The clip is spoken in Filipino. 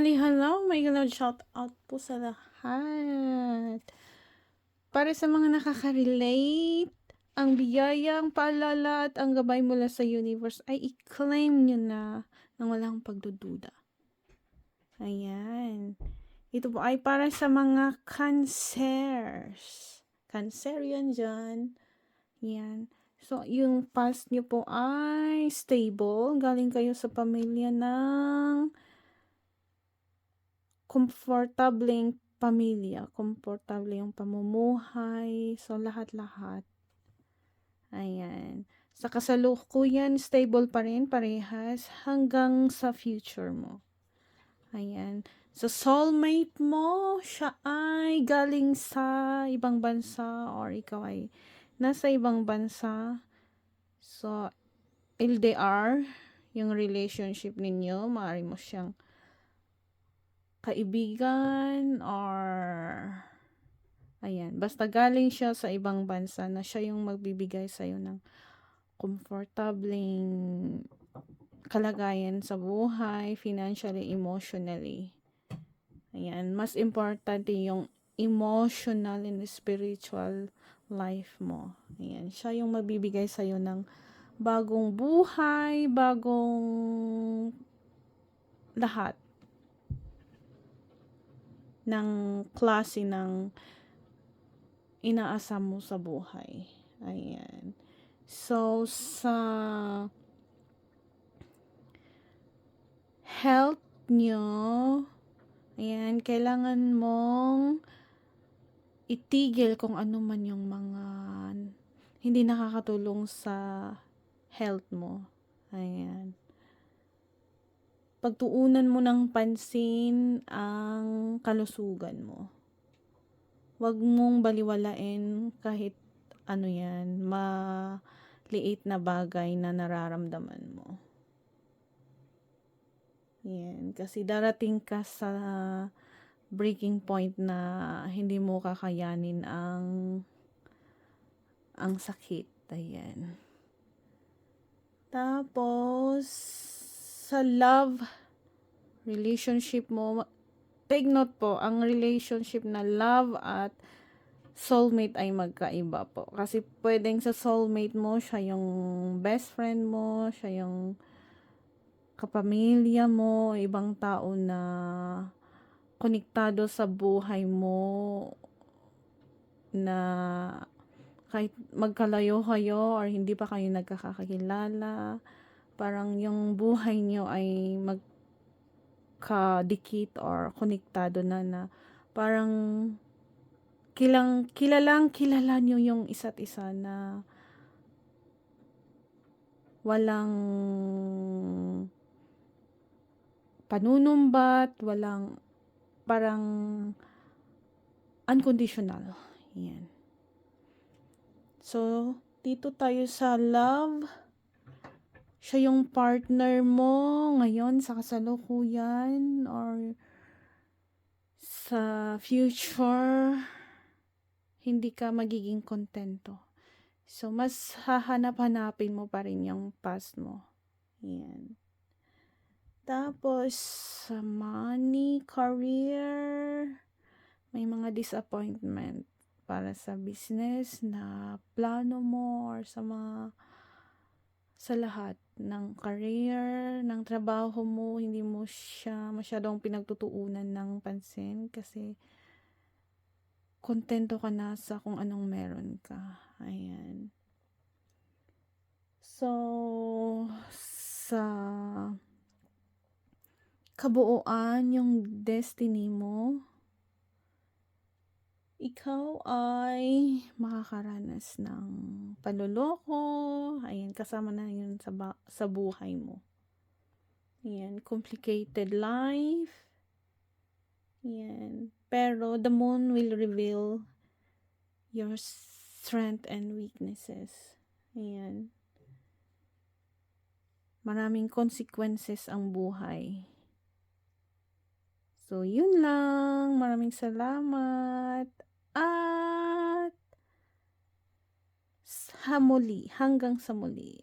Hello, my God, shout out po sa lahat. Para sa mga nakaka-relate, ang biyayang paalala at ang gabay mula sa universe ay i-claim nyo na nang walang pagdududa. Ayan. Ito po ay para sa mga cancers. Cancerian dyan. Yan. So, yung past nyo po ay stable. Galing kayo sa pamilya ng komportableng pamilya, komportable yung pamumuhay, so lahat-lahat. Ayan. Sa kasalukuyan, stable pa rin, parehas, hanggang sa future mo. Ayan. So, soulmate mo, siya ay galing sa ibang bansa or ikaw ay nasa ibang bansa. So, LDR, yung relationship ninyo, maaari mo siyang kaibigan or ayan, basta galing siya sa ibang bansa na siya yung magbibigay sa'yo ng komportableng kalagayan sa buhay, financially, emotionally. Ayan, mas importante yung emotional and spiritual life mo. Ayan, siya yung magbibigay sa'yo ng bagong buhay, bagong lahat ng klase ng inaasam mo sa buhay. Ayan. So, sa health nyo, ayan, kailangan mong itigil kung ano man yung mga hindi nakakatulong sa health mo. Ayan. Pagtuunan mo ng pansin ang kalusugan mo. Huwag mong baliwalain kahit ano yan, maliit na bagay na nararamdaman mo. Yan, kasi darating ka sa breaking point na hindi mo kakayanin ang sakit. Ayan. Tapos, sa love relationship mo, take note po, ang relationship na love at soulmate ay magkaiba po. Kasi pwedeng sa soulmate mo, siya yung best friend mo, siya yung kapamilya mo, ibang tao na konektado sa buhay mo na kahit magkalayo kayo or hindi pa kayo nagkakakilala, parang yung buhay nyo ay magkadikit or konektado na parang kilala nyo yung isa't isa na walang panunumbat, walang parang unconditional. Yan. So, dito tayo sa love. Siya yung partner mo ngayon sa kasalukuyan or sa future. Hindi ka magiging kontento. So, mas hahanap-hanapin mo pa rin yung past mo. Yan. Tapos, sa money, career, may mga disappointment para sa business na plano mo or sa lahat ng career, ng trabaho mo, hindi mo siya masyadong pinagtutuunan ng pansin kasi kontento ka na sa kung anong meron ka. Ayan. So, sa kabuuan, yung destiny mo, ikaw ay makakaranas ng panloloko. Ayan, kasama na yun sa buhay mo. Ayan, complicated life. Ayan. Pero the moon will reveal your strength and weaknesses. Ayan. Maraming consequences ang buhay. So, yun lang. Maraming salamat. At hanggang sa muli.